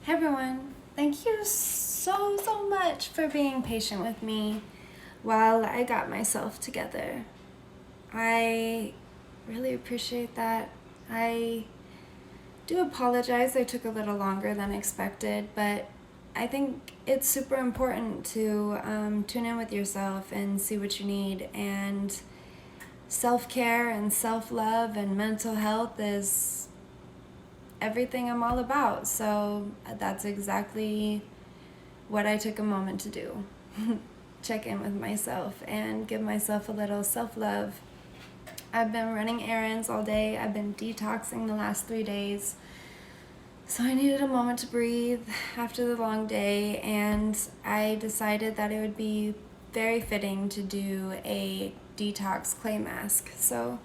Hey everyone, thank you so much for being patient with me while I got myself together. I really appreciate that. I do apologize I took a little longer than expected, but I think it's super important to tune in with yourself and see what you need. And self-care and self-love and mental health is everything I'm all about. So that's exactly what I took a moment to do. Check in with myself and give myself a little self-love. I've been running errands all day. I've been detoxing the last 3 days. So I needed a moment to breathe after the long day, and I decided that it would be very fitting to do a detox clay mask. So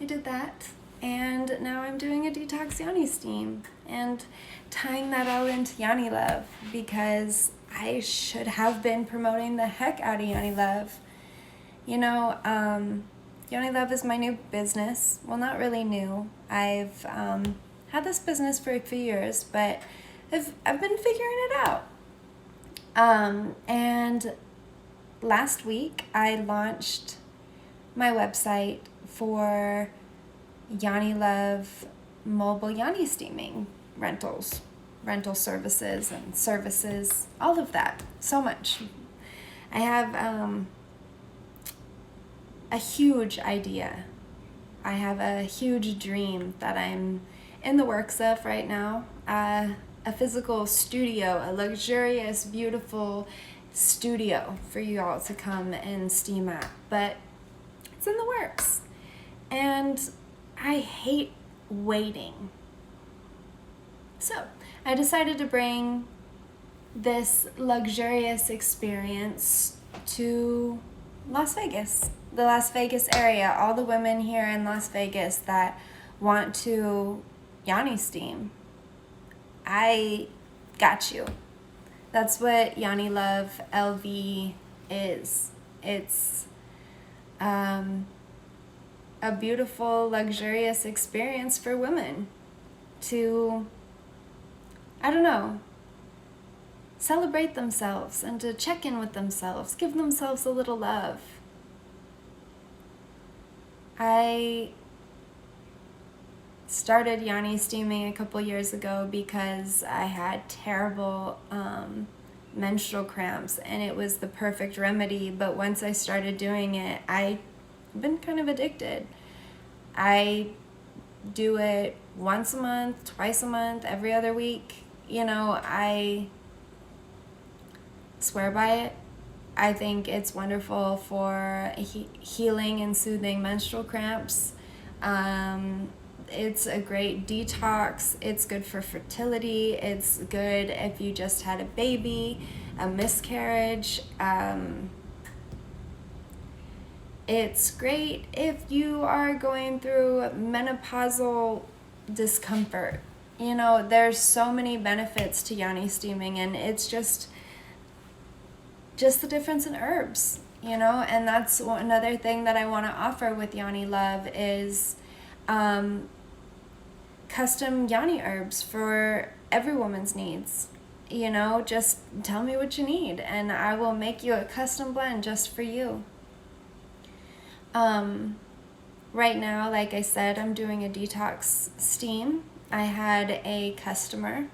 I did that, and now I'm doing a detox Yoni Steam and tying that all into Yoni Love because I should have been promoting the heck out of Yoni Love. Yoni Love is my new business. Well, not really new. I've had this business for a few years, but I've been figuring it out. And last week I launched my website for Yoni Love mobile Yoni steaming rental services and services, all of that, so much. I have a huge idea. I have a huge dream that I'm in the works of right now. A physical studio, a luxurious, beautiful studio for you all to come and steam at. But it's in the works. And I hate waiting. So I decided to bring this luxurious experience to Las Vegas, the Las Vegas area, all the women here in Las Vegas that want to Yoni steam. I got you. That's what Yoni Love LV is. It's a beautiful, luxurious experience for women to, celebrate themselves and to check in with themselves, give themselves a little love. I started Yoni steaming a couple years ago because I had terrible menstrual cramps, and it was the perfect remedy. But once I started doing it, I've been kind of addicted. I do it once a month, twice a month, every other week. I swear by it. I think it's wonderful for healing and soothing menstrual cramps. It's a great detox. It's good for fertility. It's good if you just had a baby, a miscarriage. It's great if you are going through menopausal discomfort. There's so many benefits to Yoni steaming, and it's just the difference in herbs, and that's another thing that I want to offer with Yoni Love is custom Yoni herbs for every woman's needs. Just tell me what you need and I will make you a custom blend just for you. Right now, like I said, I'm doing a detox steam. I had a customer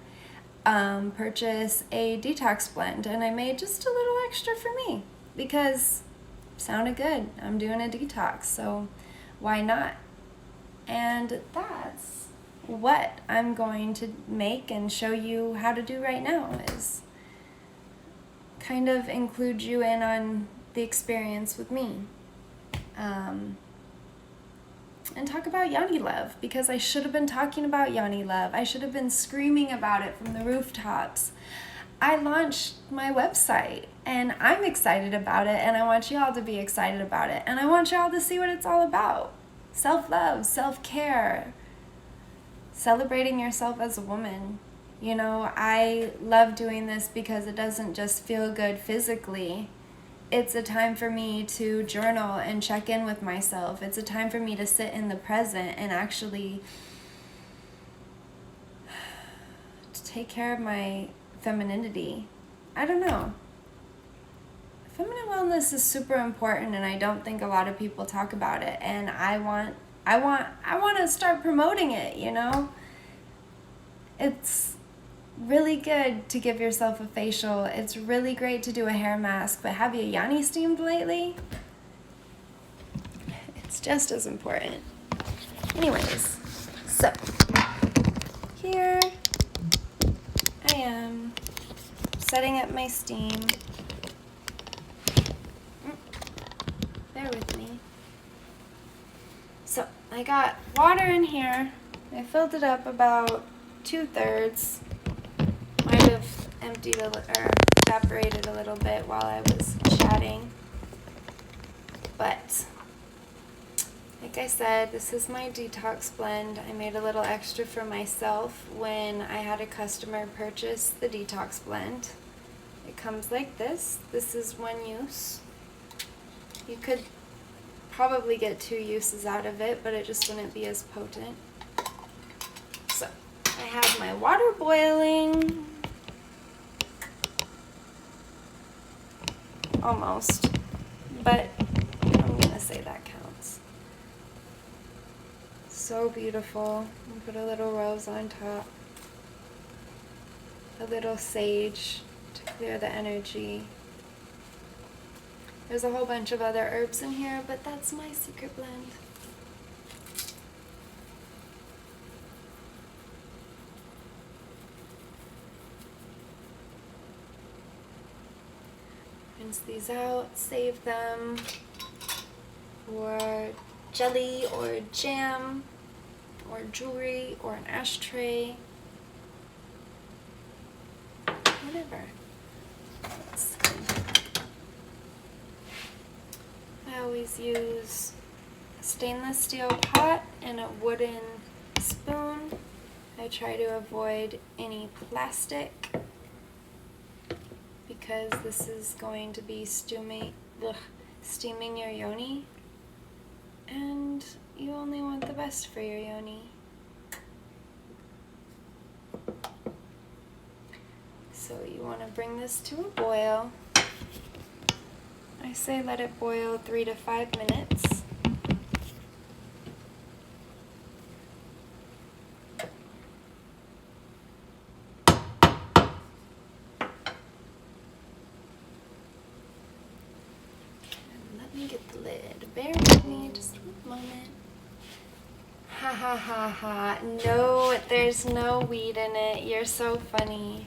purchase a detox blend, and I made just a little extra for me because it sounded good. I'm doing a detox, so why not? And that's what I'm going to make and show you how to do right now, is kind of include you in on the experience with me. And talk about Yoni Love, because I should have been talking about Yoni Love. I should have been screaming about it from the rooftops. I launched my website and I'm excited about it, and I want you all to be excited about it, and I want you all to see what it's all about. Self-love, self-care, celebrating yourself as a woman. I love doing this because it doesn't just feel good physically. It's a time for me to journal and check in with myself. It's a time for me to sit in the present and actually take care of my femininity. I don't know. Feminine wellness is super important, and I don't think a lot of people talk about it, and I want to start promoting it, you know? It's really good to give yourself a facial. It's really great to do a hair mask, but have you Yoni steamed lately? It's just as important. Anyways, so here I am setting up my steam. Bear with me. So I got water in here. I filled it up about 2/3. Might have emptied or evaporated a little bit while I was chatting. But like I said, this is my detox blend. I made a little extra for myself when I had a customer purchase the detox blend. It comes like this. This is one use. You could probably get 2 uses out of it, but it just wouldn't be as potent. So I have my water boiling. Almost, but I'm gonna say that counts. So beautiful. And put a little rose on top, a little sage to clear the energy. There's a whole bunch of other herbs in here, but that's my secret blend. Rinse these out, save them for jelly or jam or jewelry or an ashtray, whatever. I always use a stainless steel pot and a wooden spoon. I try to avoid any plastic because this is going to be steaming your yoni, and you only want the best for your yoni. So you want to bring this to a boil. I say let it boil 3 to 5 minutes. Let me get the lid. Bear with me just a moment. Ha ha ha ha. No, there's no weed in it. You're so funny.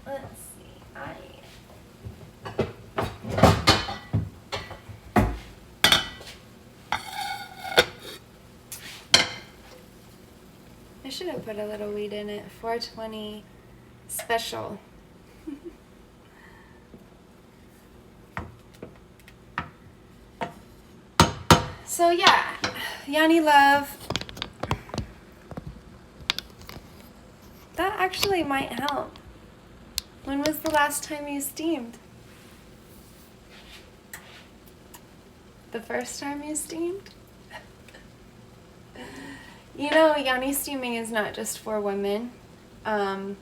Let's see. I should have put a little weed in it. 420 special. So yeah, Yoni Love. That actually might help. When was the last time you steamed? The first time you steamed? You know, Yoni steaming is not just for women. From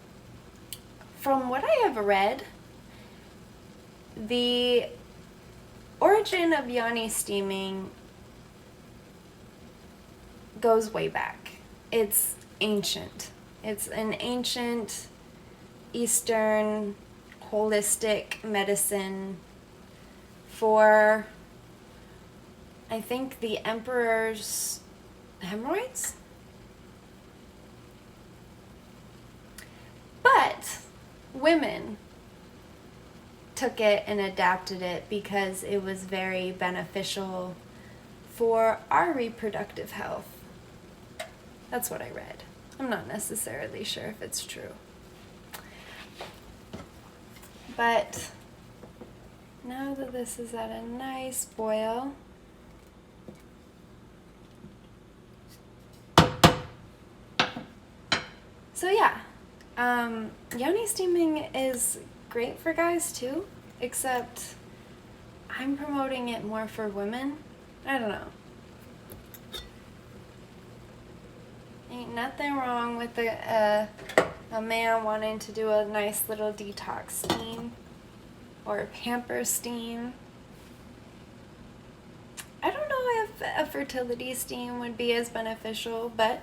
what I have read, the origin of Yoni steaming goes way back. It's ancient. It's an ancient Eastern holistic medicine for, I think, the emperor's hemorrhoids? But women took it and adapted it because it was very beneficial for our reproductive health. That's what I read. I'm not necessarily sure if it's true. But now that this is at a nice boil, so yeah, Yoni steaming is great for guys too, except I'm promoting it more for women. I don't know. Ain't nothing wrong with a man wanting to do a nice little detox steam or a pamper steam. I don't know if a fertility steam would be as beneficial, but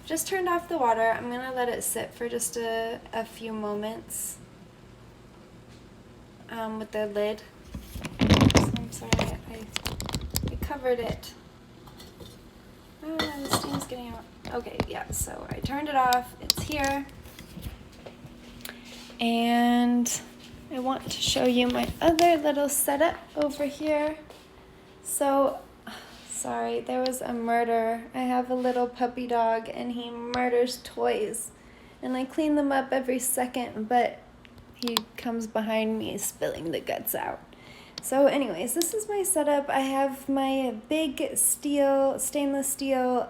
just turned off the water. I'm gonna let it sit for just a few moments with the lid. So I'm sorry, I covered it. Oh, the steam's getting out. Okay, yeah, so I turned it off. It's here. And I want to show you my other little setup over here. So, sorry, there was a murder. I have a little puppy dog and he murders toys. And I clean them up every second, but he comes behind me spilling the guts out. So anyways, this is my setup. I have my big stainless steel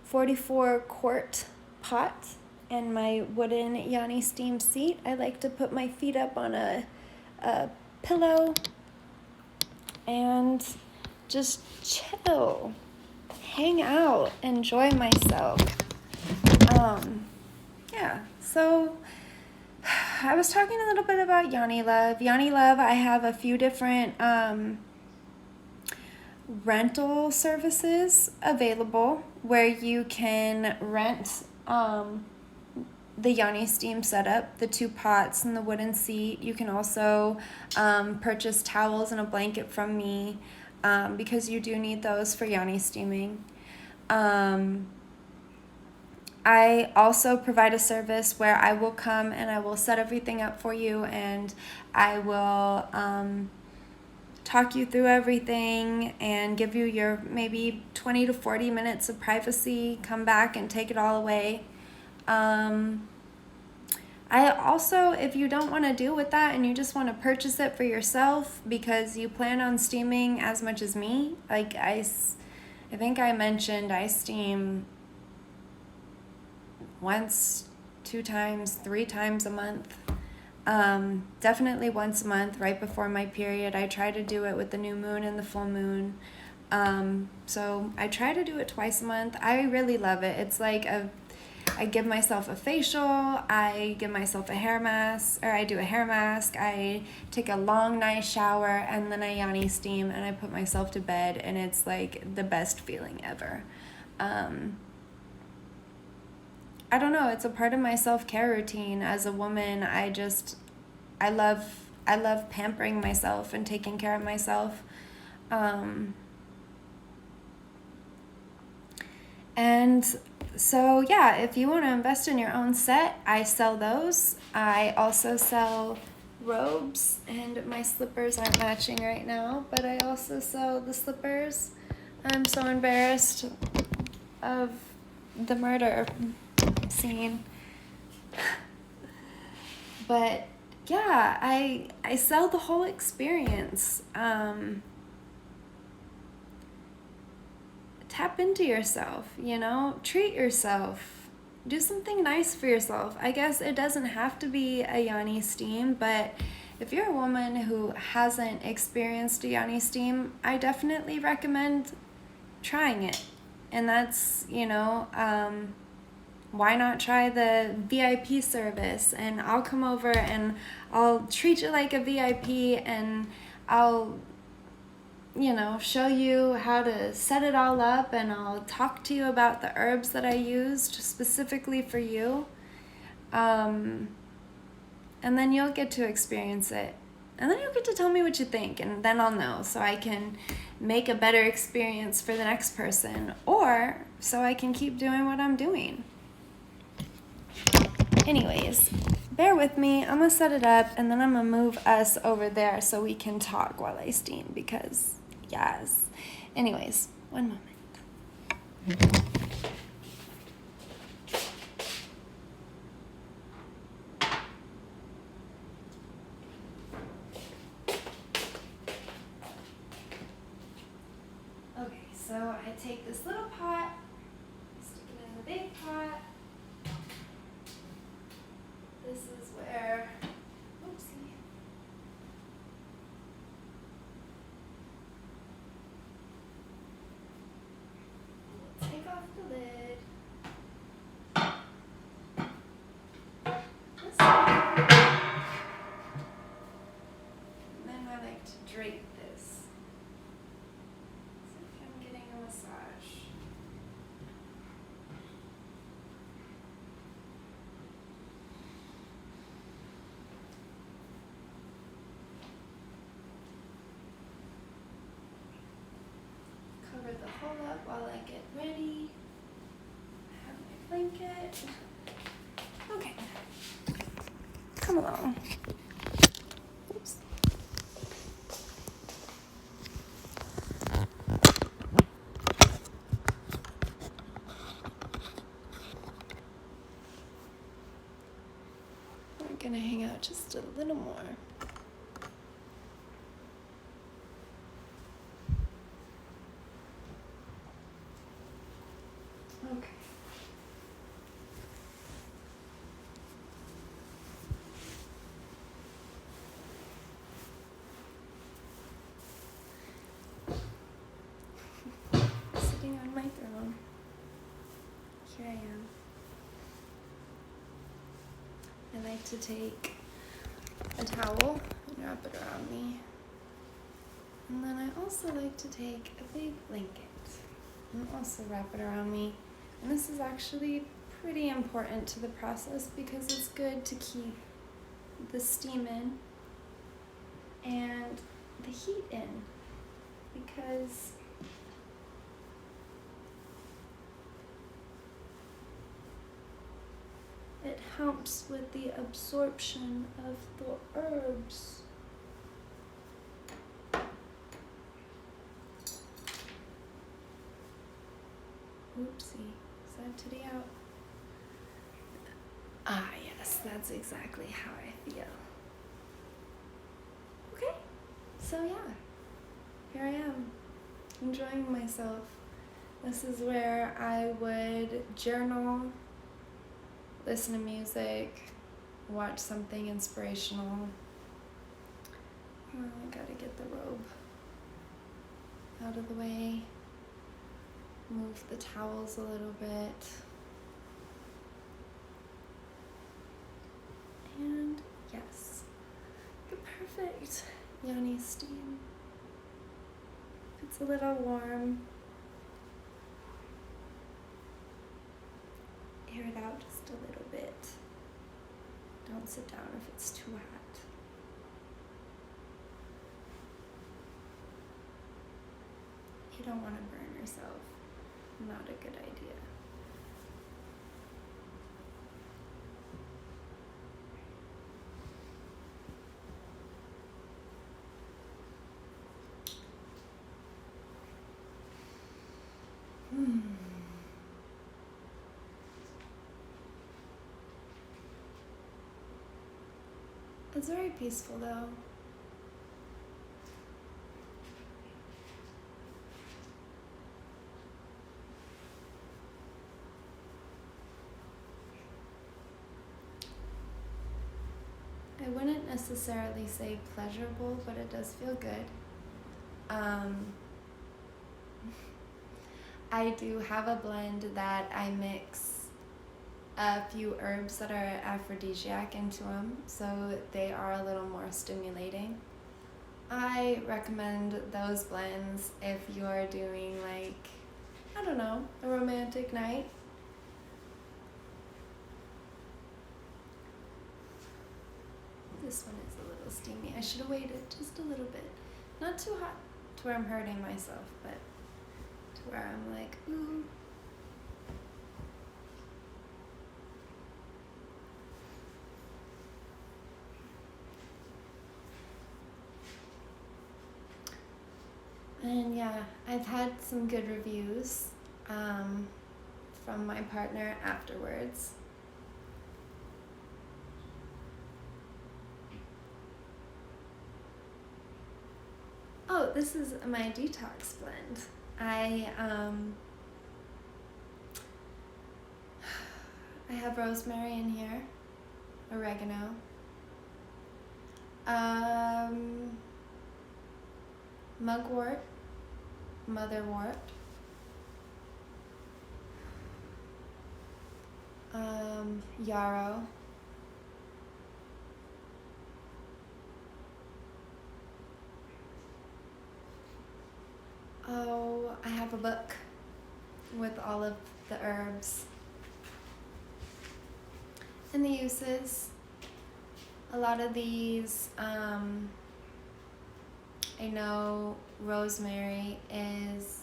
44 quart pot and my wooden Yoni Steam seat. I like to put my feet up on a pillow and just chill, hang out, enjoy myself. Yeah, so I was talking a little bit about Yoni Love. Yoni Love, I have a few different rental services available where you can rent the Yoni Steam setup, the 2 pots and the wooden seat. You can also purchase towels and a blanket from me because you do need those for Yoni steaming. I also provide a service where I will come and I will set everything up for you and I will talk you through everything and give you your maybe 20 to 40 minutes of privacy, come back and take it all away. I also, if you don't want to deal with that and you just want to purchase it for yourself because you plan on steaming as much as me, like I think I mentioned I steam once, 2 times, 3 times a month. Definitely once a month right before my period. I try to do it with the new moon and the full moon. So I try to do it twice a month. I really love it. It's like I give myself a facial, I give myself a hair mask, or I do a hair mask, I take a long, nice shower, and then I Yoni steam, and I put myself to bed, and it's like the best feeling ever. I don't know, it's a part of my self-care routine. As a woman, I love pampering myself and taking care of myself. And so yeah, if you want to invest in your own set, I sell those. I also sell robes, and my slippers aren't matching right now, but I also sell the slippers. I'm so embarrassed of the murder scene. But yeah, I sell the whole experience. Tap into yourself, treat yourself, do something nice for yourself. I guess it doesn't have to be a Yoni steam, but if you're a woman who hasn't experienced a Yoni steam, I definitely recommend trying it. And that's, why not try the VIP service? And I'll come over and I'll treat you like a VIP and I'll show you how to set it all up, and I'll talk to you about the herbs that I used specifically for you. And then you'll get to experience it. And then you'll get to tell me what you think, and then I'll know, so I can make a better experience for the next person, or so I can keep doing what I'm doing. Anyways, bear with me. I'm gonna set it up, and then I'm gonna move us over there so we can talk while I steam, because yes. Anyways, one moment. Okay, so I take this little pot, stick it in the big pot. This is where, oopsie. towel up while I get ready. I have my blanket. Okay. Come along. Oops. We're gonna hang out just a little more. Okay. Sitting on my throne. Here I am. I like to take a towel and wrap it around me. And then I also like to take a big blanket and also wrap it around me. And this is actually pretty important to the process because it's good to keep the steam in and the heat in, because it helps with the absorption of the herbs. Oopsie, is that titty out? Ah, yes, that's exactly how I feel. Okay, so yeah, here I am, enjoying myself. This is where I would journal, listen to music, watch something inspirational. Oh, I gotta get the robe out of the way. Move the towels a little bit. And yes, the perfect Yoni Steam. It's a little warm. Air it out just a little bit. Don't sit down if it's too hot. You don't want to burn yourself. Not a good idea. It's very peaceful though. I wouldn't necessarily say pleasurable, but it does feel good. I do have a blend that I mix a few herbs that are aphrodisiac into them, so they are a little more stimulating. I recommend those blends if you're doing like, I don't know, a romantic night. This one is a little steamy. I should have waited just a little bit. Not too hot to where I'm hurting myself, but to where I'm like, ooh. And yeah, I've had some good reviews from my partner afterwards. Oh, this is my detox blend. I have rosemary in here, oregano, mugwort, motherwort, yarrow, oh, I have a book with all of the herbs and the uses. A lot of these, I know rosemary is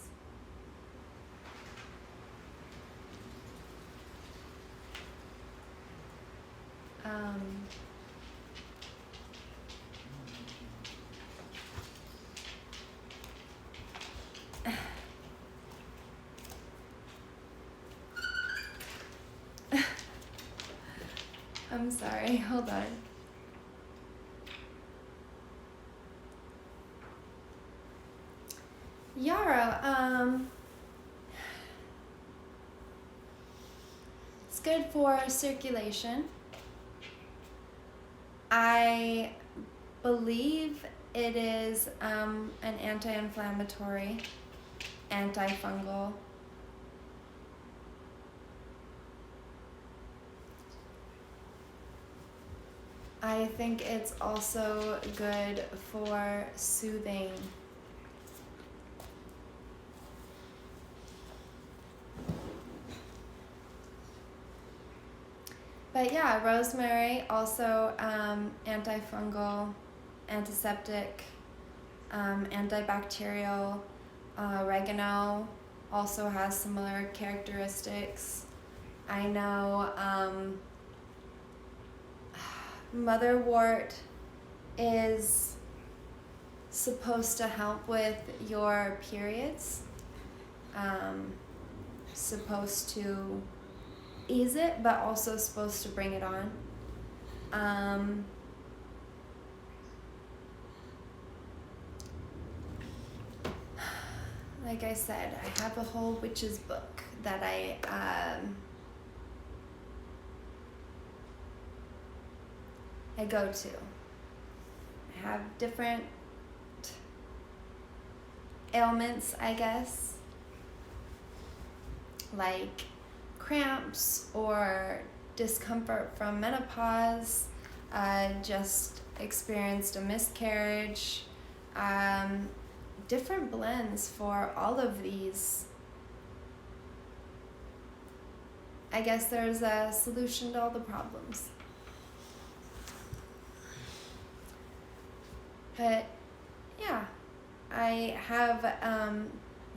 I'm sorry, hold on. Yarrow, it's good for circulation. I believe it is an anti-inflammatory, antifungal. I think it's also good for soothing. But yeah, rosemary, also antifungal, antiseptic, antibacterial. Oregano also has similar characteristics. I know motherwort is supposed to help with your periods, supposed to ease it, but also supposed to bring it on. Like I said, I have a whole witch's book that I go to. I have different ailments, I guess, like cramps or discomfort from menopause, just experienced a miscarriage, different blends for all of these. I guess there's a solution to all the problems. But yeah, I have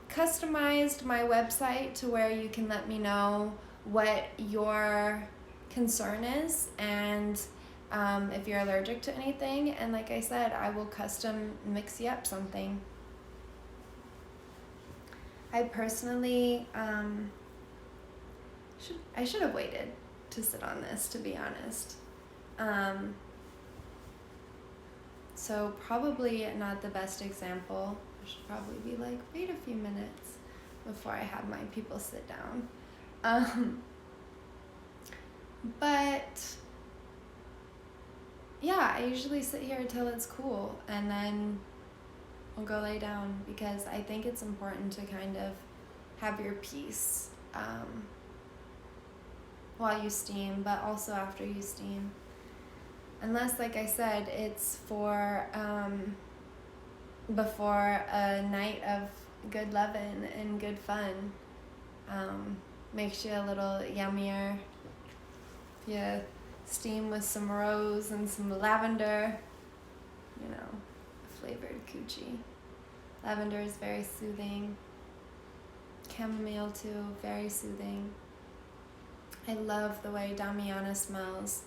customized my website to where you can let me know what your concern is and if you're allergic to anything. And like I said, I will custom mix you up something. I personally, I should have waited to sit on this, to be honest. So probably not the best example. I should probably be like, wait a few minutes before I have my people sit down. But yeah, I usually sit here until it's cool and then I'll go lay down because I think it's important to kind of have your peace while you steam, but also after you steam. Unless, like I said, it's for before a night of good lovin' and good fun. Makes you a little yummier. You steam with some rose and some lavender, you know, flavored coochie. Lavender is very soothing. Chamomile too, very soothing. I love the way Damiana smells,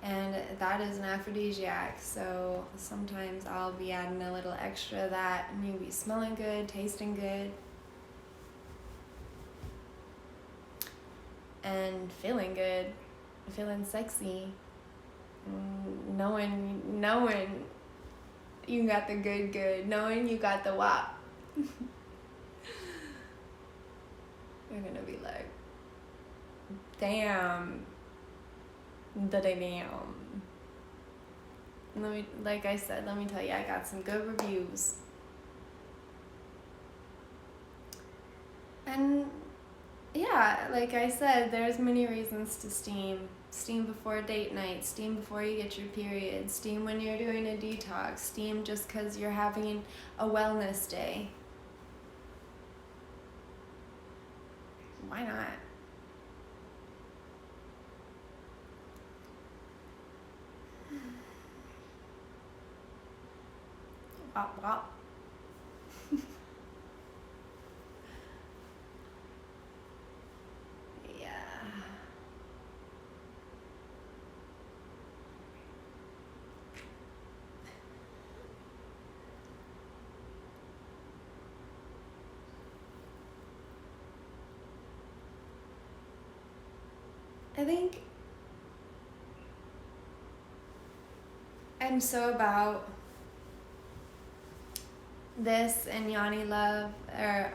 and that is an aphrodisiac, so sometimes I'll be adding a little extra of that and you'll be smelling good, tasting good, and feeling good, feeling sexy, knowing you got the good, knowing you got the wop. You're gonna be like, damn. Like I said, let me tell you, I got some good reviews. And yeah, like I said, there's many reasons to steam. Steam before date night, steam before you get your period, steam when you're doing a detox, steam just because you're having a wellness day. Why not? Wop wop. Yeah. I think I'm so about this and Yoni Love, or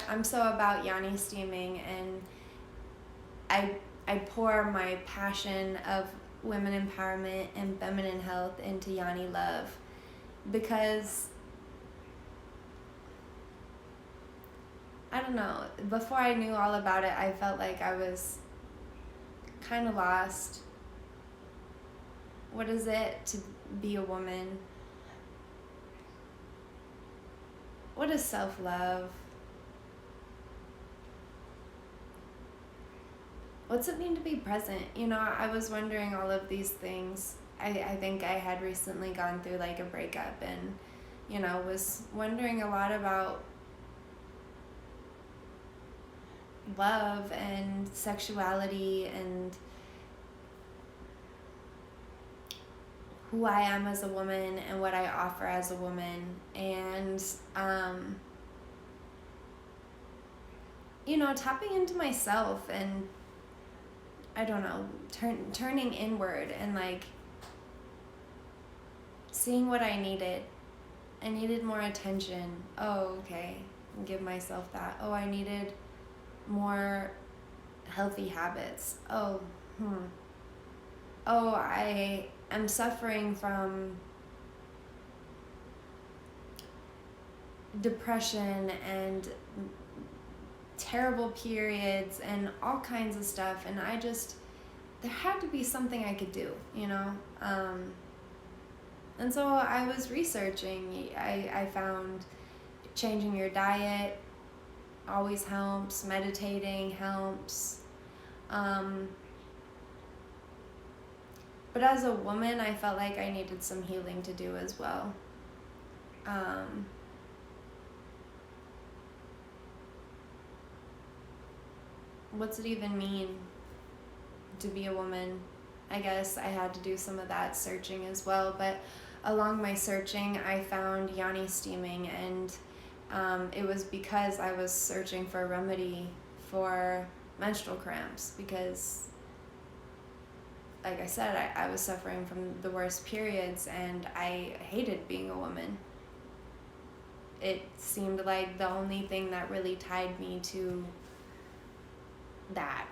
I'm so about Yoni Steaming, and I pour my passion of women empowerment and feminine health into Yoni Love because I don't know, before I knew all about it, I felt like I was kind of lost. What is it to be a woman? What is self-love? What's it mean to be present? I was wondering all of these things. I think I had recently gone through like a breakup and, was wondering a lot about love and sexuality and who I am as a woman and what I offer as a woman. And, tapping into myself and, I don't know, turning inward and like seeing what I needed. I needed more attention. Oh, okay. Give myself that. Oh, I needed more healthy habits. Oh, I am suffering from depression and terrible periods and all kinds of stuff, and there had to be something I could do, and so I was researching. I found changing your diet always helps, meditating helps, but as a woman I felt like I needed some healing to do as well. What's it even mean to be a woman? I guess I had to do some of that searching as well, but along my searching I found Yoni Steaming, and it was because I was searching for a remedy for menstrual cramps because, like I said, I was suffering from the worst periods and I hated being a woman. It seemed like the only thing that really tied me to that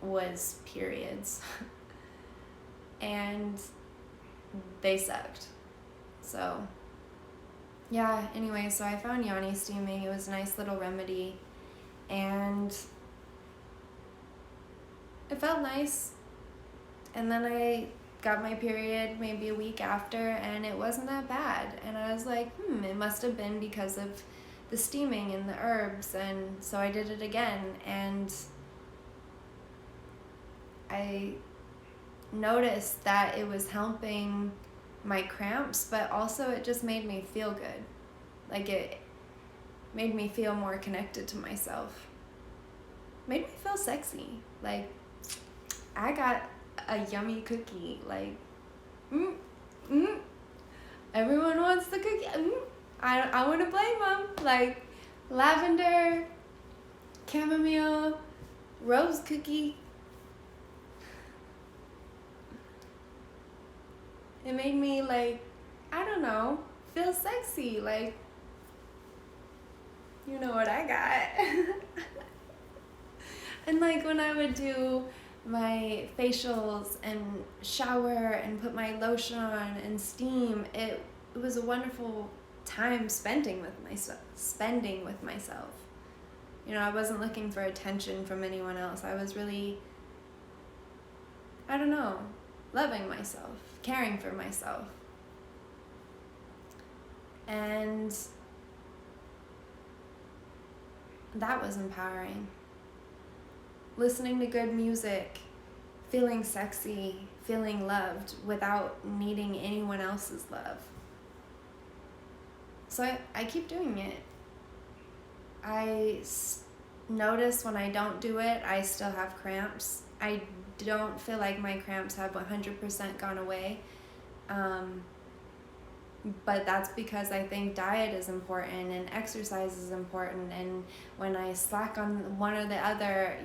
was periods. And they sucked. So yeah, anyway, so I found Yoni Steaming. It was a nice little remedy and it felt nice. And then I got my period maybe a week after and it wasn't that bad. And I was like, it must have been because of the steaming and the herbs. And so I did it again and I noticed that it was helping my cramps, but also it just made me feel good. Like it made me feel more connected to myself. Made me feel sexy. Like I got a yummy cookie. Like, everyone wants the cookie. I wouldn't blame them. Like lavender, chamomile, rose cookie. It made me like, I don't know, feel sexy. Like, you know what I got. And like when I would do my facials and shower and put my lotion on and steam, it was a wonderful time spending with myself. I wasn't looking for attention from anyone else. I was really, I don't know, loving myself, caring for myself. And that was empowering. Listening to good music, feeling sexy, feeling loved without needing anyone else's love. So I keep doing it. I notice when I don't do it, I still have cramps. I don't feel like my cramps have 100% gone away. But that's because I think diet is important and exercise is important, and when I slack on one or the other,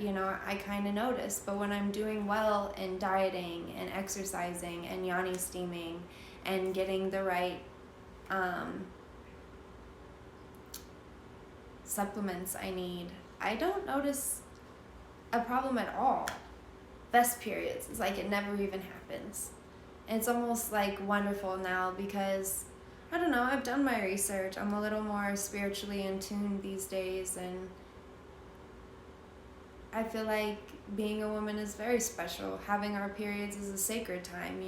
I kind of notice. But when I'm doing well in dieting and exercising and yoni steaming and getting the right supplements I need, I don't notice a problem at all. Best periods, it's like it never even happens. And it's almost like wonderful now because, I don't know, I've done my research. I'm a little more spiritually in tune these days, and I feel like being a woman is very special. Having our periods is a sacred time,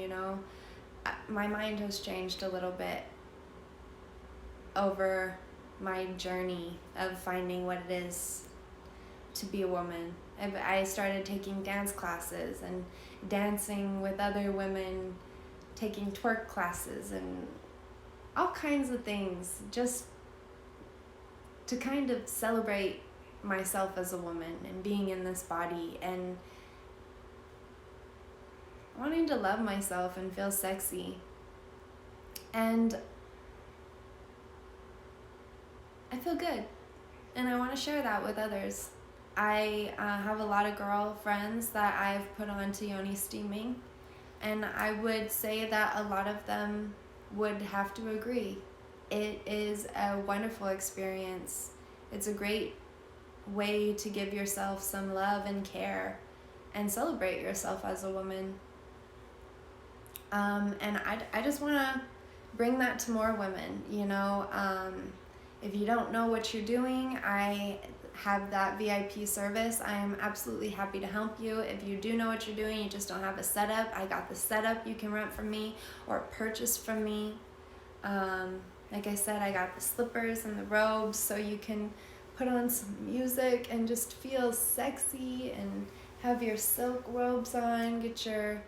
My mind has changed a little bit over my journey of finding what it is to be a woman. I started taking dance classes and dancing with other women, taking twerk classes and all kinds of things, just to kind of celebrate myself as a woman and being in this body and wanting to love myself and feel sexy. And I feel good, and I want to share that with others. I have a lot of girl friends that I've put on to Yoni steaming, and I would say that a lot of them would have to agree. It is a wonderful experience. It's a great way to give yourself some love and care and celebrate yourself as a woman. And I just want to bring that to more women, If you don't know what you're doing, I have that VIP service. I am absolutely happy to help you. If you do know what you're doing, you just don't have a setup, I got the setup you can rent from me or purchase from me. Like I said, I got the slippers and the robes, so you can put on some music and just feel sexy and have your silk robes on, get your,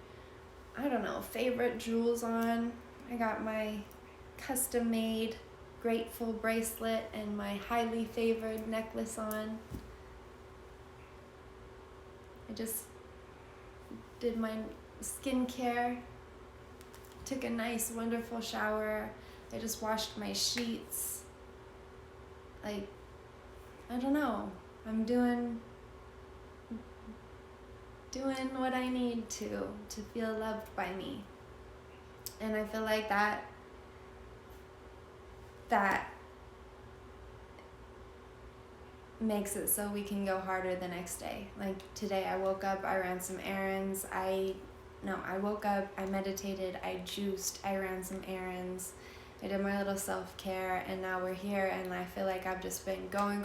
favorite jewels on. I got my custom made grateful bracelet and my highly favored necklace on. I just did my skincare, took a nice wonderful shower. I just washed my sheets. I don't know, I'm doing what I need to feel loved by me. And I feel like that makes it so we can go harder the next day. Like today I woke up, I ran some errands. I woke up, I meditated, I juiced, I ran some errands, I did my little self-care, and now we're here, and I feel like I've just been going.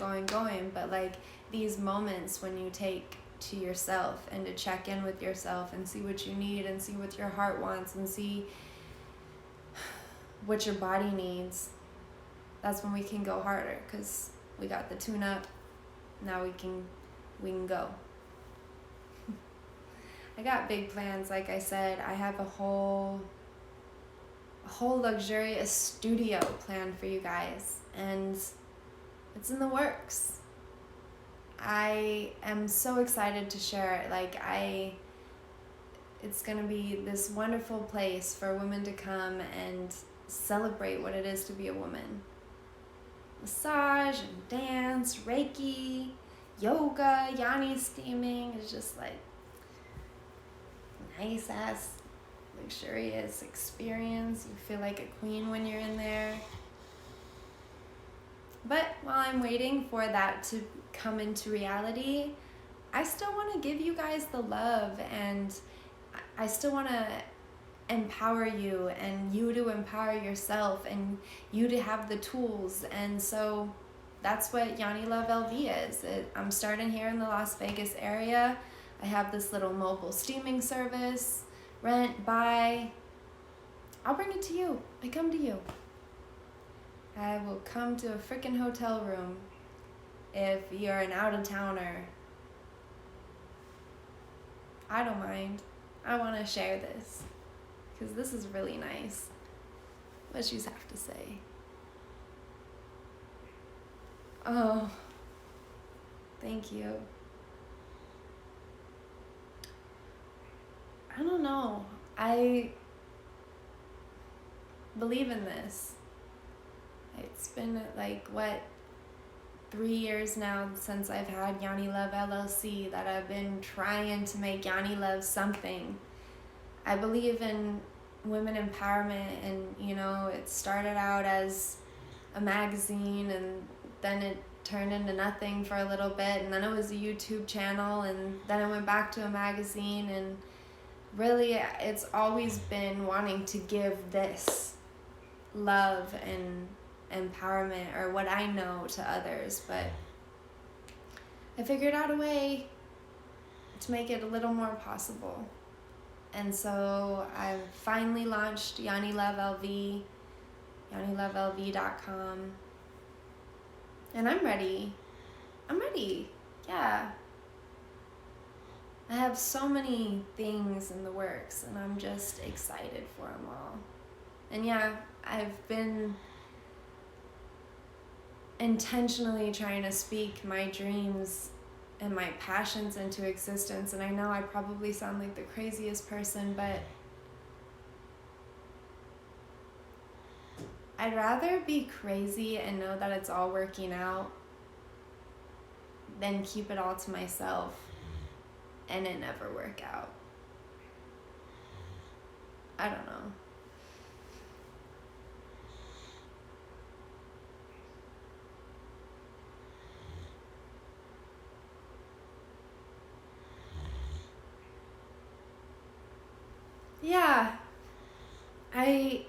But like these moments when you take to yourself and to check in with yourself and see what you need and see what your heart wants and see what your body needs, that's when we can go harder, because we got the tune up. Now we can go. I got big plans. Like I said, I have a whole luxurious studio planned for you guys, and it's in the works. I am so excited to share it. It's gonna be this wonderful place for women to come and celebrate what it is to be a woman. Massage and dance, Reiki, yoga, yoni steaming is just like nice ass luxurious experience. You feel like a queen when you're in there. But while I'm waiting for that to come into reality, I still want to give you guys the love, and I still want to empower you, and you to empower yourself, and you to have the tools. And so that's what Yoni Love LV is. I'm starting here in the Las Vegas area. I have this little mobile steaming service. Rent, buy. I'll bring it to you. I come to you. I will come to a freaking hotel room if you're an out-of-towner. I don't mind. I want to share this because this is really nice. What you have to say? Oh, thank you. I don't know. believe in this. It's been like, what, 3 years now since I've had Yoni Love LLC that I've been trying to make Yoni Love something. I believe in women empowerment, and it started out as a magazine, and then it turned into nothing for a little bit, and then it was a YouTube channel, and then it went back to a magazine, and really it's always been wanting to give this love and empowerment, or what I know, to others. But I figured out a way to make it a little more possible. And so I finally launched Yoni Love LV, YoniLoveLV.com. And I'm ready. Yeah. I have so many things in the works, and I'm just excited for them all. And yeah, I've been intentionally trying to speak my dreams and my passions into existence. And I know I probably sound like the craziest person, but I'd rather be crazy and know that it's all working out than keep it all to myself and it never work out. I don't know. Yeah, I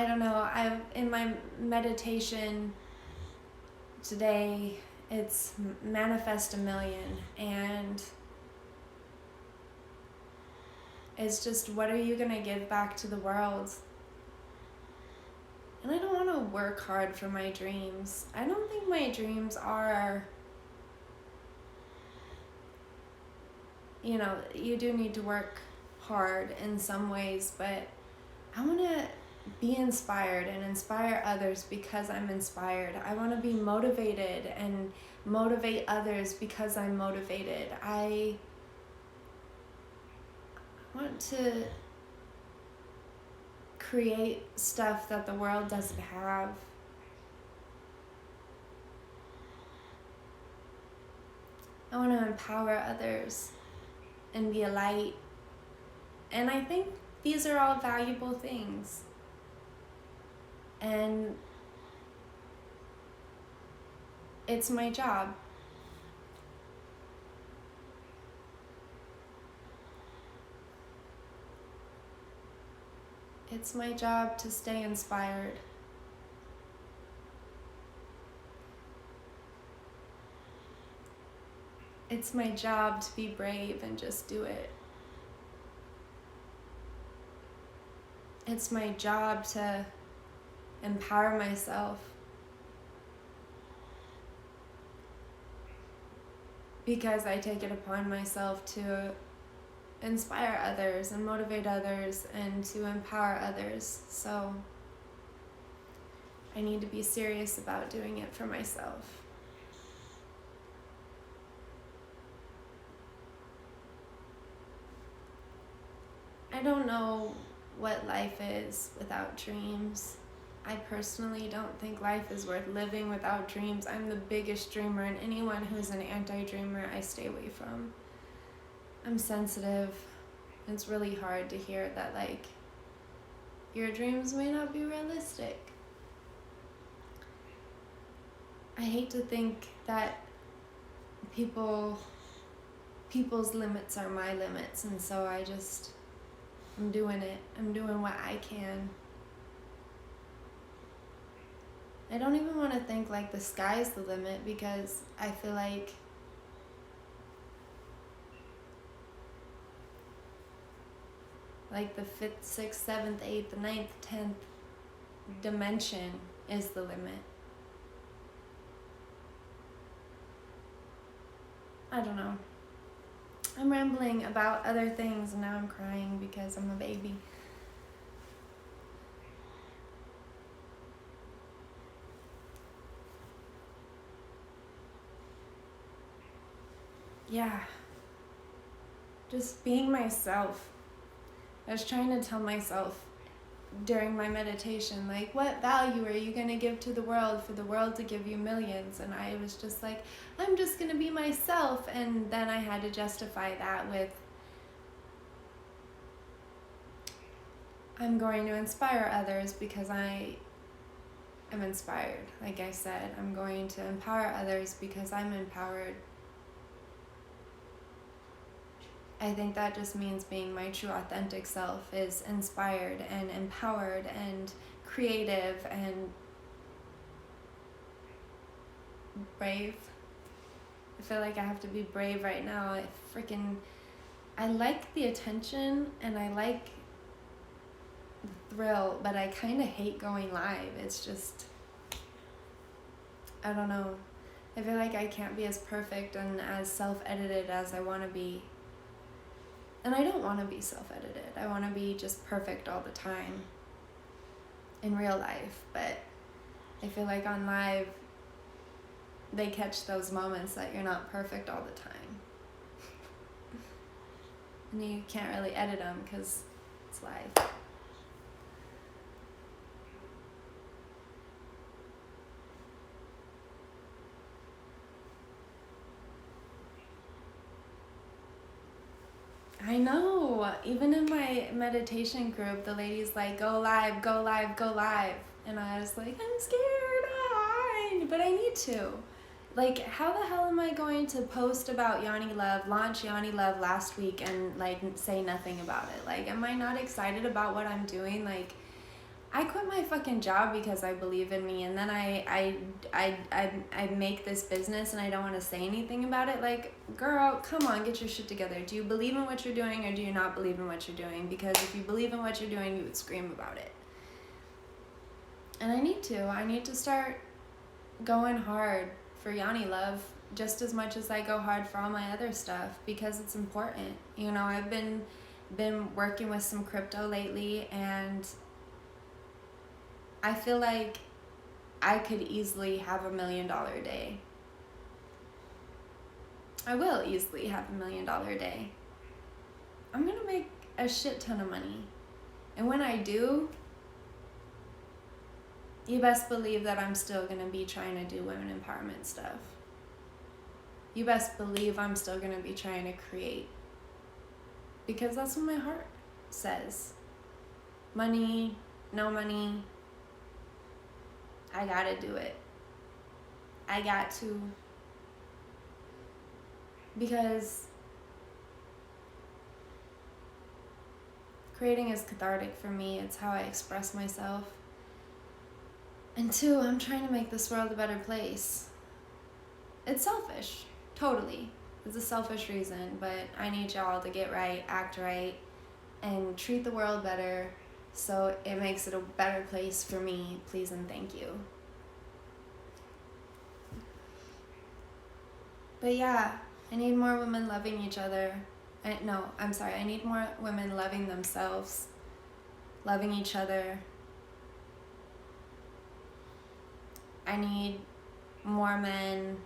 don't know. In my meditation today, it's manifest 1,000,000, and it's just, what are you gonna give back to the world? And I don't want to work hard for my dreams. I don't think my dreams are, you do need to work hard in some ways, but I want to be inspired and inspire others because I'm inspired. I want to be motivated and motivate others because I'm motivated. I want to create stuff that the world doesn't have. I want to empower others and be a light. And I think these are all valuable things. And it's my job. It's my job to stay inspired. It's my job to be brave and just do it. It's my job to empower myself. Because I take it upon myself to inspire others and motivate others and to empower others. So I need to be serious about doing it for myself. I don't know what life is without dreams. I personally don't think life is worth living without dreams. I'm the biggest dreamer, and anyone who's an anti-dreamer, I stay away from. I'm sensitive. It's really hard to hear that, your dreams may not be realistic. I hate to think that people's limits are my limits, and so I'm doing it. I'm doing what I can. I don't even want to think the sky's the limit, because I feel like the 5th, 6th, 7th, 8th, 9th, 10th dimension is the limit. I don't know. I'm rambling about other things, and now I'm crying because I'm a baby. Yeah. Just being myself. I was trying to tell myself during my meditation, like, what value are you going to give to the world for the world to give you millions? And I was just like, I'm just going to be myself. And then I had to justify that with, I'm going to inspire others because I am inspired. Like I said, I'm going to empower others because I'm empowered. I think that just means being my true authentic self is inspired and empowered and creative and brave. I feel like I have to be brave right now. I like the attention and I like the thrill, but I kind of hate going live. It's just, I don't know. I feel like I can't be as perfect and as self-edited as I want to be. And I don't want to be self-edited. I want to be just perfect all the time in real life. But I feel like on live, they catch those moments that you're not perfect all the time. And you can't really edit them because it's live. I know. Even in my meditation group, the lady's like, go live, go live, go live. And I was like, I'm scared, but I need to. Like, how the hell am I going to post about Yoni Love, launch Yoni Love last week and, like, say nothing about it? Like, am I not excited about what I'm doing? Like, I quit my fucking job because I believe in me, and then I make this business and I don't want to say anything about it. Like, girl, come on, get your shit together. Do you believe in what you're doing or do you not believe in what you're doing? Because if you believe in what you're doing, you would scream about it. And I need to start going hard for Yoni Love just as much as I go hard for all my other stuff because it's important. You know, I've been working with some crypto lately, and I feel like I could easily have $1 million day. I will easily have $1 million day. I'm gonna make a shit ton of money. And when I do, you best believe that I'm still gonna be trying to do women empowerment stuff. You best believe I'm still gonna be trying to create. Because that's what my heart says. Money, no money, I gotta do it. I got to. Because creating is cathartic for me. It's how I express myself. And two, I'm trying to make this world a better place. It's selfish, totally. It's a selfish reason, but I need y'all to get right, act right, and treat the world better so it makes it a better place for me. Please and thank you. But yeah, I need more women loving each other. I need more women loving themselves, loving each other. I need more men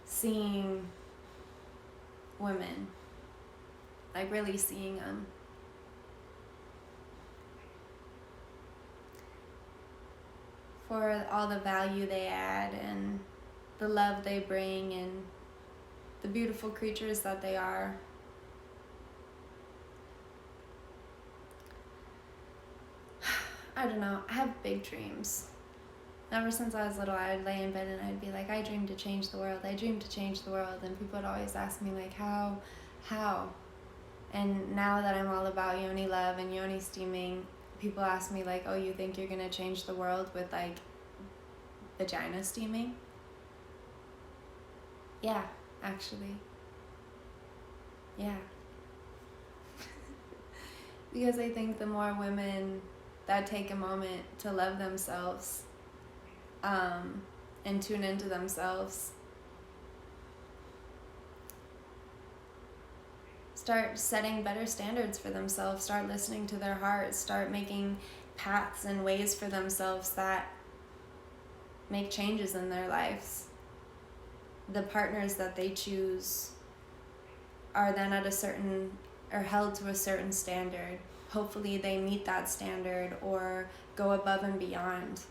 seeing women, like really seeing them. For all the value they add and the love they bring and the beautiful creatures that they are. I don't know, I have big dreams. Ever since I was little, I would lay in bed and I'd be like, I dream to change the world, I dream to change the world. And people would always ask me like, how? And now that I'm all about Yoni Love and Yoni Steaming, people ask me like, oh, you think you're gonna change the world with like vagina steaming? Yeah, actually. Yeah. Because I think the more women that take a moment to love themselves and tune into themselves, start setting better standards for themselves, start listening to their hearts, start making paths and ways for themselves that make changes in their lives. The partners that they choose, are then at a certain, or held to a certain standard. Hopefully they meet that standard or go above and beyond.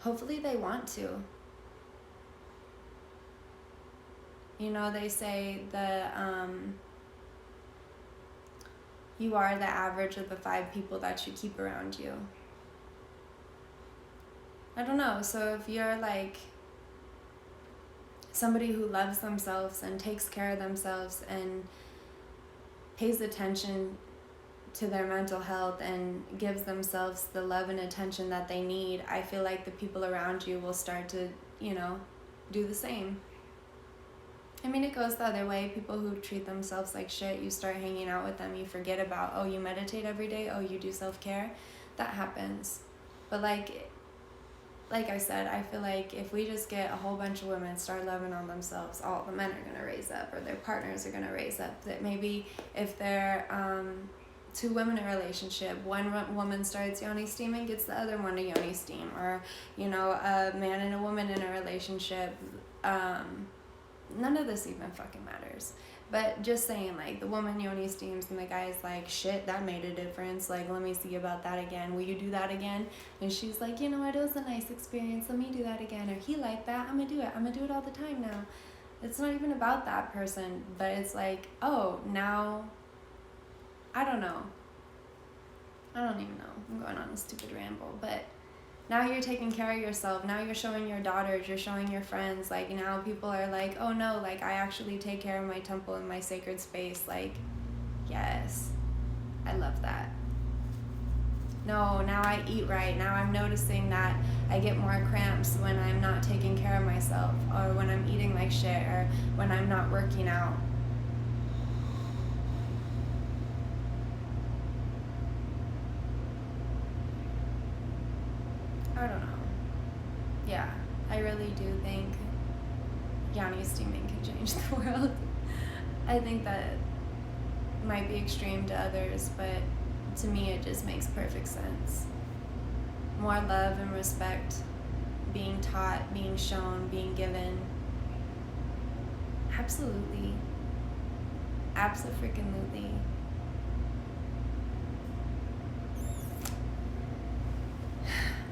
Hopefully they want to. You know, they say you are the average of the 5 people that you keep around you. I don't know. So if you're like somebody who loves themselves and takes care of themselves and pays attention to their mental health and gives themselves the love and attention that they need, I feel like the people around you will start to, you know, do the same. I mean, it goes the other way. People who treat themselves like shit, you start hanging out with them, you forget about, oh, you meditate every day, oh, you do self-care. That happens. But like I said, I feel like if we just get a whole bunch of women start loving on themselves, all the men are going to raise up, or their partners are going to raise up. That maybe if they're 2 women in a relationship, one woman starts Yoni steaming, gets the other one to Yoni steam, or, you know, a man and a woman in a relationship, none of this even fucking matters. But just saying, like, the woman Yoni steams and the guy's like, shit, that made a difference. Like, let me see about that again. Will you do that again? And she's like, you know what, it was a nice experience. Let me do that again. Or he liked that. I'm going to do it. I'm going to do it all the time now. It's not even about that person. But it's like, oh, now, I don't know. I don't even know. I'm going on a stupid ramble. But now you're taking care of yourself. Now you're showing your daughters, you're showing your friends. Like, now people are like, oh no, like, I actually take care of my temple and my sacred space. Like, yes, I love that. No, now I eat right. Now I'm noticing that I get more cramps when I'm not taking care of myself, or when I'm eating like shit, or when I'm not working out. I don't know. Yeah, I really do think Yoni steaming can change the world. I think that might be extreme to others, but to me it just makes perfect sense. More love and respect being taught, being shown, being given. Absolutely. Abso-freaking-lutely.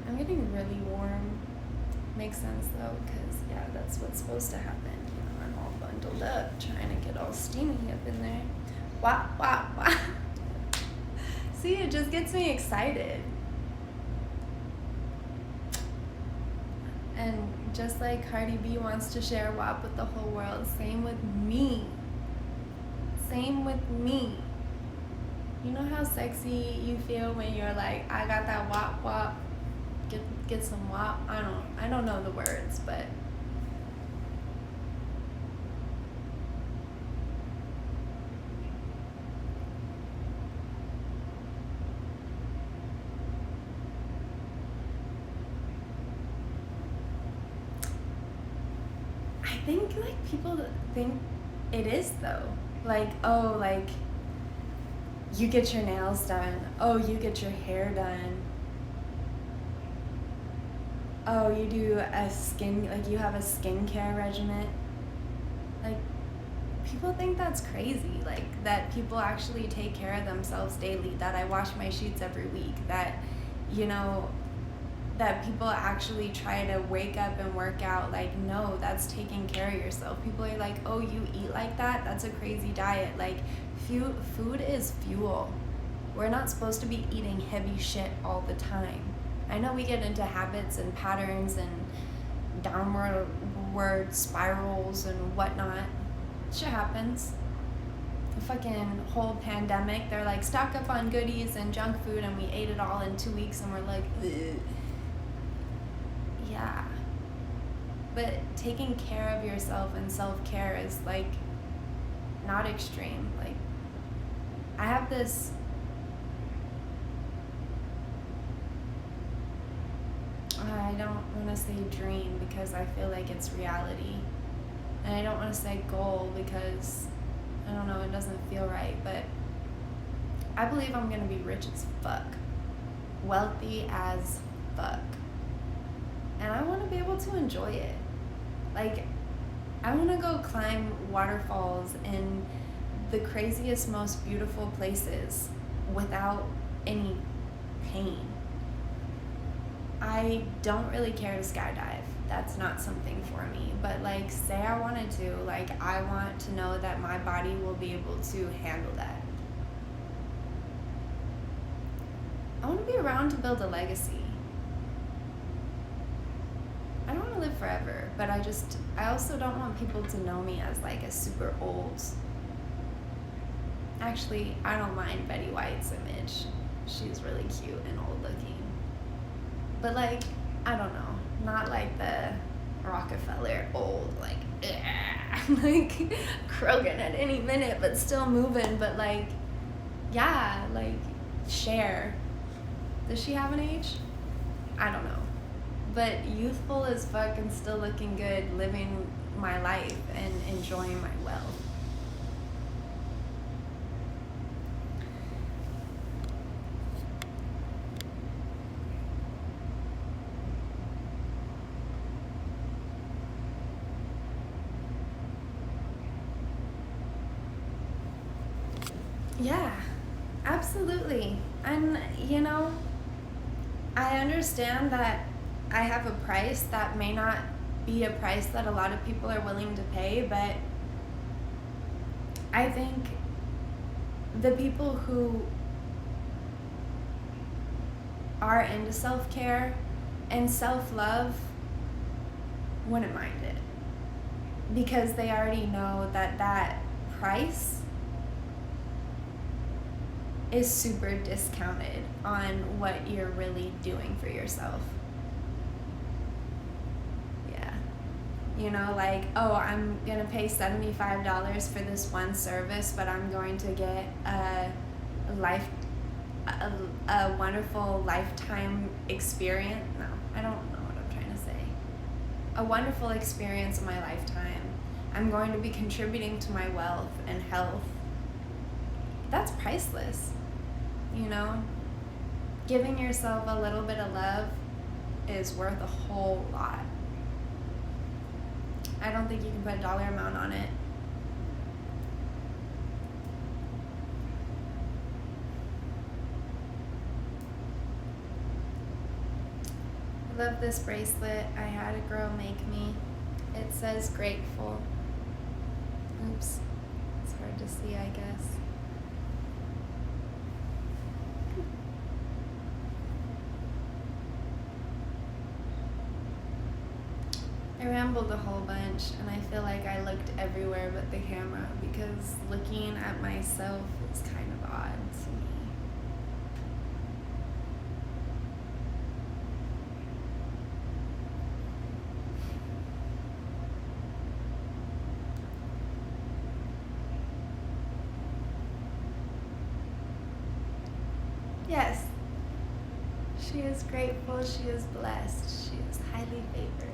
I'm getting really warm. Makes sense though, because yeah, that's what's supposed to happen. You know, I'm all bundled up, trying to get all steamy up in there. Wow, wow, wow. See, it just gets me excited. And just like Cardi B wants to share WAP with the whole world, same with me. Same with me. You know how sexy you feel when you're like, I got that WAP WAP. Get some WAP. I don't know the words, but I think like people think it is though. Like, oh, like you get your nails done. Oh, you get your hair done. Oh, you do like you have a skincare regimen. Like, people think that's crazy. Like, that people actually take care of themselves daily, that I wash my sheets every week, that, you know, that people actually try to wake up and work out. Like, no, that's taking care of yourself. People are like, oh, you eat like that? That's a crazy diet. Like, food is fuel. We're not supposed to be eating heavy shit all the time. I know we get into habits and patterns and downward spirals and whatnot. Shit happens. The fucking whole pandemic, they're like, stock up on goodies and junk food, and we ate it all in 2 weeks, and we're like, ugh. Yeah. But taking care of yourself and self-care is like not extreme. Like, I have this I don't want to say dream because I feel like it's reality. And I don't want to say goal because, I don't know, it doesn't feel right. But I believe I'm going to be rich as fuck. Wealthy as fuck. And I want to be able to enjoy it. Like, I want to go climb waterfalls in the craziest, most beautiful places without any pain. I don't really care to skydive. That's not something for me. But like, say I wanted to, like, I want to know that my body will be able to handle that. I want to be around to build a legacy. I don't want to live forever, but I also don't want people to know me as like a super old. Actually, I don't mind Betty White's image. She's really cute and old looking. But like, I don't know, not like the Rockefeller old, like, like croaking at any minute, but still moving. But like, yeah, like Cher. Does she have an age? I don't know. But youthful as fuck and still looking good, living my life and enjoying my wealth. Yeah, absolutely. And, you know, I understand that I have a price that may not be a price that a lot of people are willing to pay, but I think the people who are into self-care and self-love wouldn't mind it, because they already know that that price is super discounted on what you're really doing for yourself. Yeah. You know, like, oh, I'm gonna pay $75 for this one service, but I'm going to get a wonderful lifetime experience. No, I don't know what I'm trying to say. A wonderful experience of my lifetime. I'm going to be contributing to my wealth and health. That's priceless. You know, giving yourself a little bit of love is worth a whole lot. I don't think you can put a dollar amount on it. I love this bracelet. I had a girl make me. It says grateful. Oops, it's hard to see, I guess. I rambled a whole bunch, and I feel like I looked everywhere but the camera, because looking at myself is kind of odd to me. Yes, she is grateful, she is blessed, she is highly favored.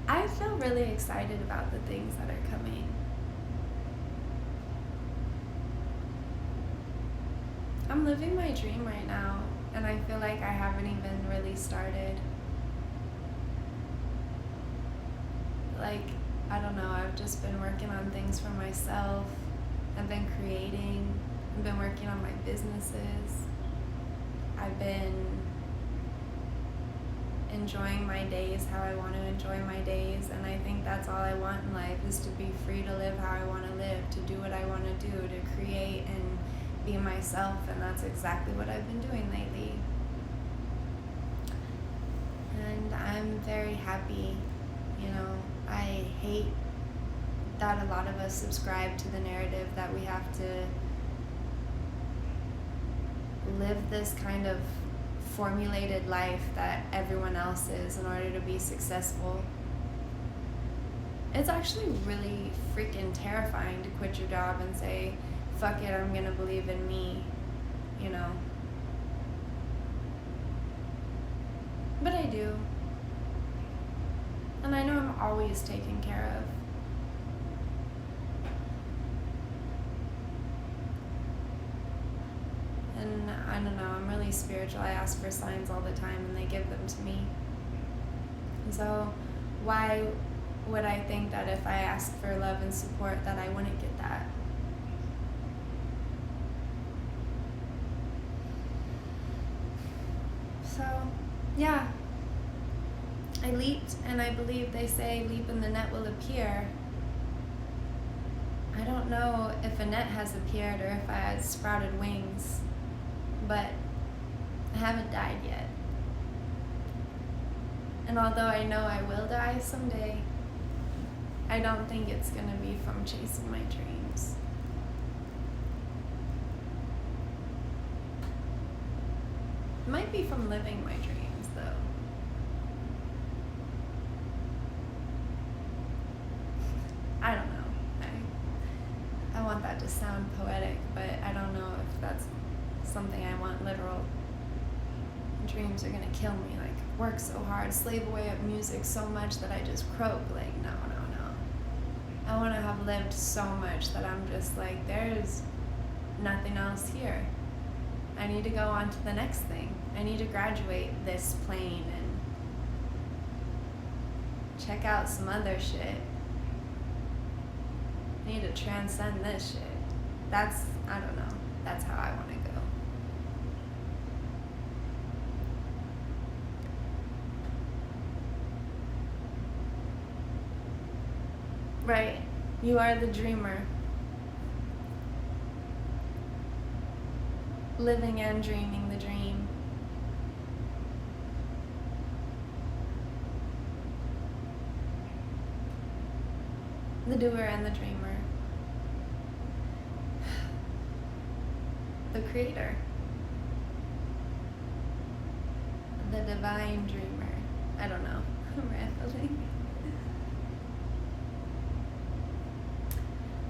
I feel really excited about the things that are coming. I'm living my dream right now, and I feel like I haven't even really started. Like, I don't know, I've just been working on things for myself. I've been creating. I've been working on my businesses. I've been enjoying my days how I want to enjoy my days, and I think that's all I want in life, is to be free to live how I want to live, to do what I want to do, to create and be myself, and that's exactly what I've been doing lately. And I'm very happy. You know, I hate that a lot of us subscribe to the narrative that we have to live this kind of formulated life that everyone else is in order to be successful. It's actually really freaking terrifying to quit your job and say, fuck it, I'm gonna believe in me, you know. But I do. And I know I'm always taken care of. And I don't know, I'm really spiritual. I ask for signs all the time and they give them to me. So why would I think that if I asked for love and support that I wouldn't get that? So, yeah. I leaped, and I believe they say leap and the net will appear. I don't know if a net has appeared or if I had sprouted wings, but I haven't died yet. And although I know I will die someday, I don't think it's gonna be from chasing my dreams. It might be from living my dreams, though. I don't know. I want that to sound poetic, but I don't know if that's something I want literal. Dreams are gonna kill me, like work so hard, slave away at music so much that I just croak, like no. I wanna have lived so much that I'm just like, there's nothing else here. I need to go on to the next thing. I need to graduate this plane and check out some other shit. I need to transcend this shit. That's, I don't know, that's how I want to go. Right, you are the dreamer. Living and dreaming the dream. The doer and the dreamer. The creator. The divine dreamer. I don't know. I'm rambling.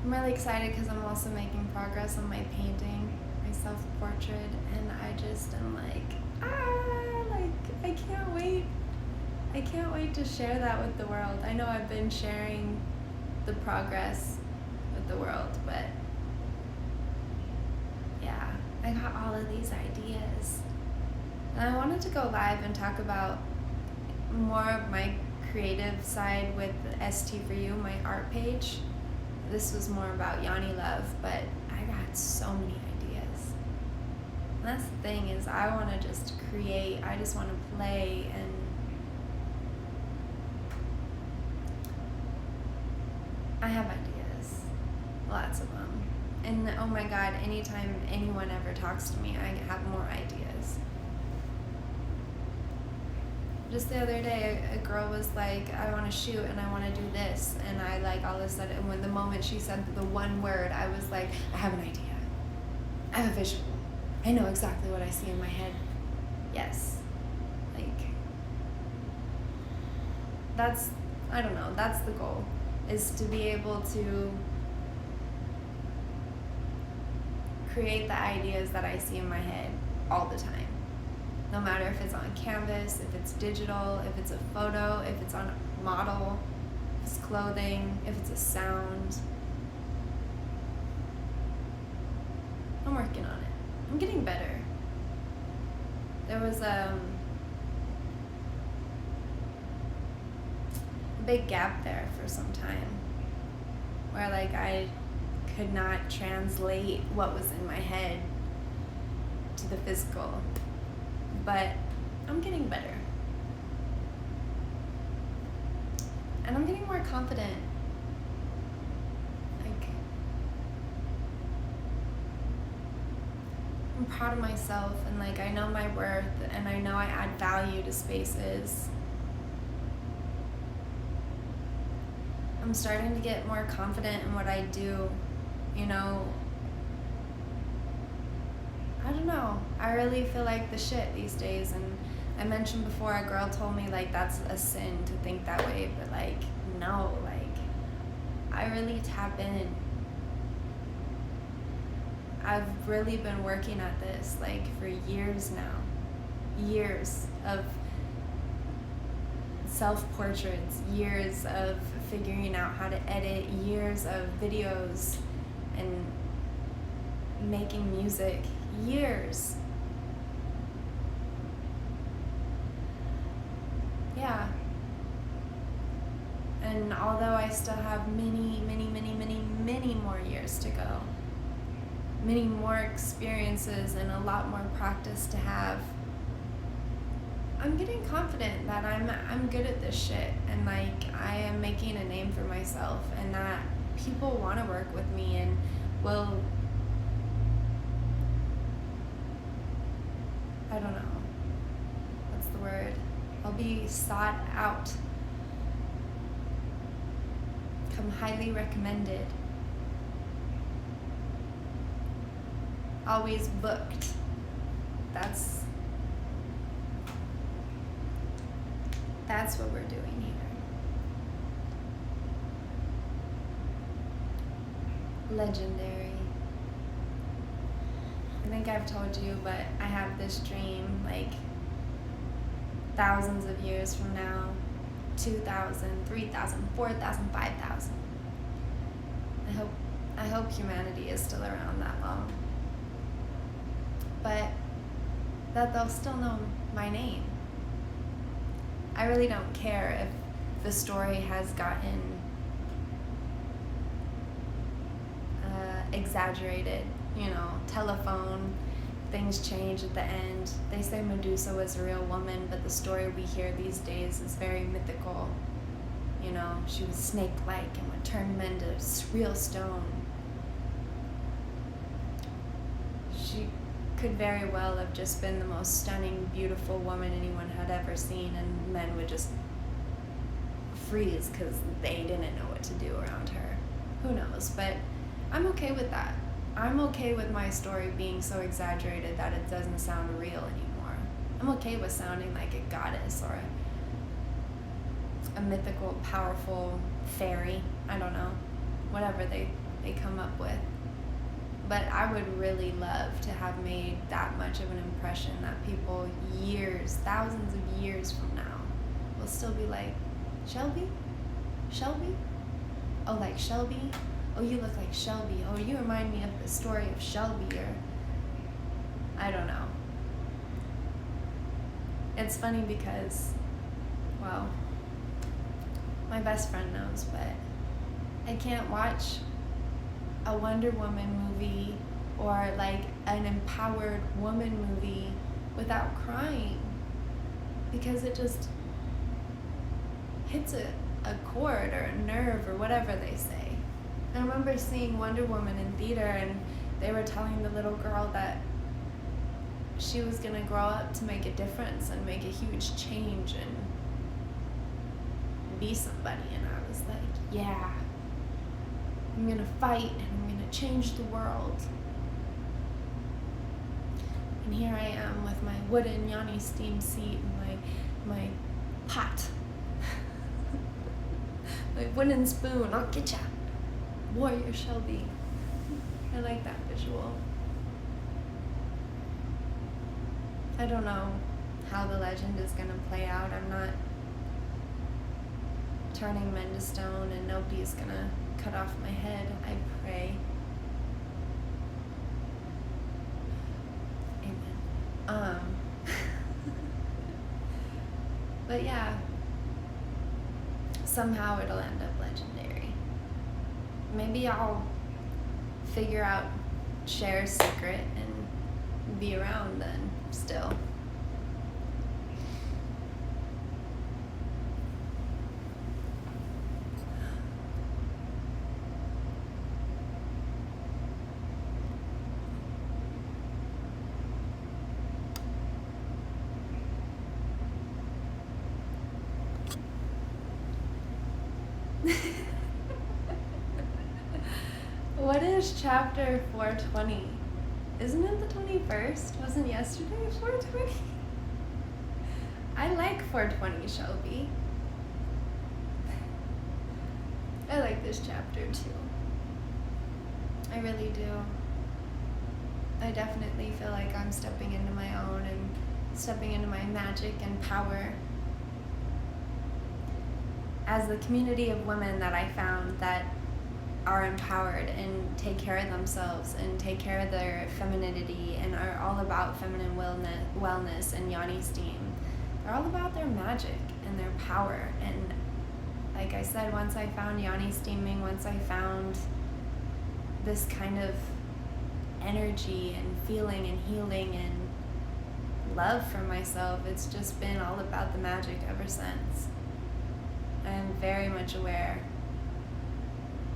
I'm really excited because I'm also making progress on my painting, my self-portrait, and I just am like, I can't wait. I can't wait to share that with the world. I know I've been sharing the progress with the world, but yeah, I got all of these ideas. And I wanted to go live and talk about more of my creative side with ST4U, my art page. This was more about Yoni Love, but I got so many ideas. And that's the thing, is I want to just create, I just want to play, and I have ideas, lots of them. And oh my God, anytime anyone ever talks to me, I have more ideas. Just the other day, a girl was like, I want to shoot and I want to do this. And I like all of a sudden, when the moment she said the one word, I was like, I have an idea. I have a visual. I know exactly what I see in my head. Yes. Like, that's, I don't know, that's the goal, is to be able to create the ideas that I see in my head all the time. No matter if it's on canvas, if it's digital, if it's a photo, if it's on a model, if it's clothing, if it's a sound. I'm working on it. I'm getting better. There was a big gap there for some time where like I could not translate what was in my head to the physical. But I'm getting better. And I'm getting more confident. Like, I'm proud of myself, and like I know my worth, and I know I add value to spaces. I'm starting to get more confident in what I do, you know. I don't know. I really feel like the shit these days, and I mentioned before, a girl told me like that's a sin to think that way, but like no, like I really tap in. I've really been working at this like for years now. Years of self-portraits, years of figuring out how to edit, years of videos and making music. Years. Yeah. And although I still have many, many, many, many, many more years to go, many more experiences and a lot more practice to have, I'm getting confident that I'm good at this shit, and like I am making a name for myself, and that people want to work with me and will, I don't know, what's the word? I'll be sought out, come highly recommended, always booked. That's what we're doing here. Legendary. I think I've told you, but I have this dream, like thousands of years from now, 2,000, 3,000, 4,000, 5,000. I hope humanity is still around that long. But that they'll still know my name. I really don't care if the story has gotten exaggerated, telephone, things change at the end. They say Medusa was a real woman, but the story we hear these days is very mythical. She was snake-like and would turn men to real stone. She could very well have just been the most stunning, beautiful woman anyone had ever seen, and men would just freeze because they didn't know what to do around her. Who knows? But I'm okay with that. I'm okay with my story being so exaggerated that it doesn't sound real anymore. I'm okay with sounding like a goddess or a mythical, powerful fairy. I don't know. Whatever they come up with. But I would really love to have made that much of an impression that people years, thousands of years from now will still be like, Shelby? Shelby? Oh, like Shelby? Oh, you look like Shelby. Oh, you remind me of the story of Shelby, or I don't know. It's funny because, well, my best friend knows, but I can't watch a Wonder Woman movie or like an empowered woman movie without crying, because it just hits a chord or a nerve or whatever they say. I remember seeing Wonder Woman in theater, and they were telling the little girl that she was going to grow up to make a difference and make a huge change and be somebody, and I was like, yeah, I'm going to fight and I'm going to change the world. And here I am with my wooden Yoni Steam seat and my pot, my wooden spoon. I'll get ya. Warrior Shelby. I like that visual. I don't know how the legend is going to play out. I'm not turning men to stone, and nobody's going to cut off my head, I pray. Amen. But yeah, somehow it'll end up legendary. Maybe I'll figure out Cher's secret and be around then still. What is chapter 420? Isn't it the 21st? Wasn't yesterday 420? I like 420, Shelby. I like this chapter too. I really do. I definitely feel like I'm stepping into my own and stepping into my magic and power. As the community of women that I found that are empowered and take care of themselves and take care of their femininity and are all about feminine wellness and Yoni Steam. They're all about their magic and their power, and like I said, once I found Yoni Steaming, once I found this kind of energy and feeling and healing and love for myself, it's just been all about the magic ever since. I'm very much aware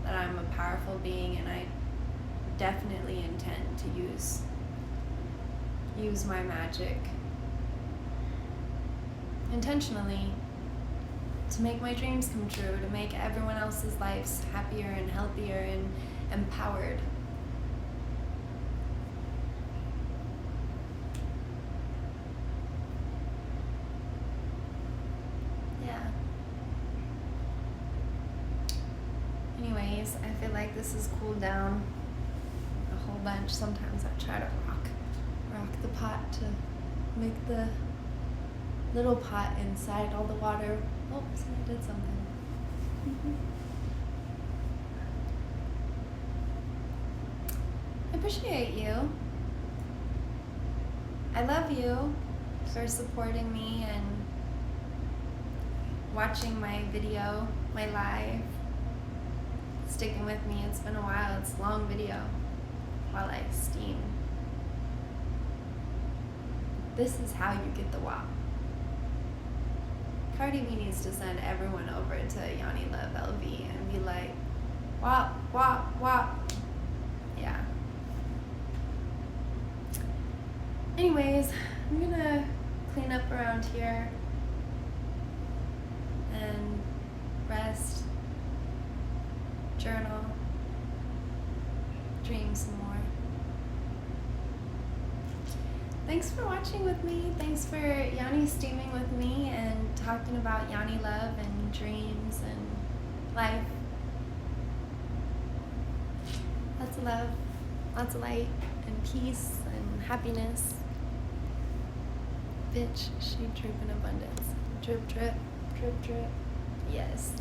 that I'm a powerful being, and I definitely intend to use my magic intentionally to make my dreams come true, to make everyone else's lives happier and healthier and empowered. Yeah. Anyways, I feel like this has cooled down a whole bunch. Sometimes I try to rock the pot to make the little pot inside all the water. Oops, I did something. I appreciate you. I love you for supporting me and watching my video, my live, sticking with me. It's been a while. It's a long video while I steam. This is how you get the WAP. Cardi B needs to send everyone over to Yoni Love LV and be like, WAP, WAP, WAP. Yeah. Anyways, I'm gonna clean up around here and rest, journal, dream some more. Thanks for watching with me. Thanks for Yoni steaming with me and talking about Yoni love and dreams and life. Lots of love, lots of light and peace and happiness. Bitch, she drip in abundance. Drip, drip, drip, drip. Yes.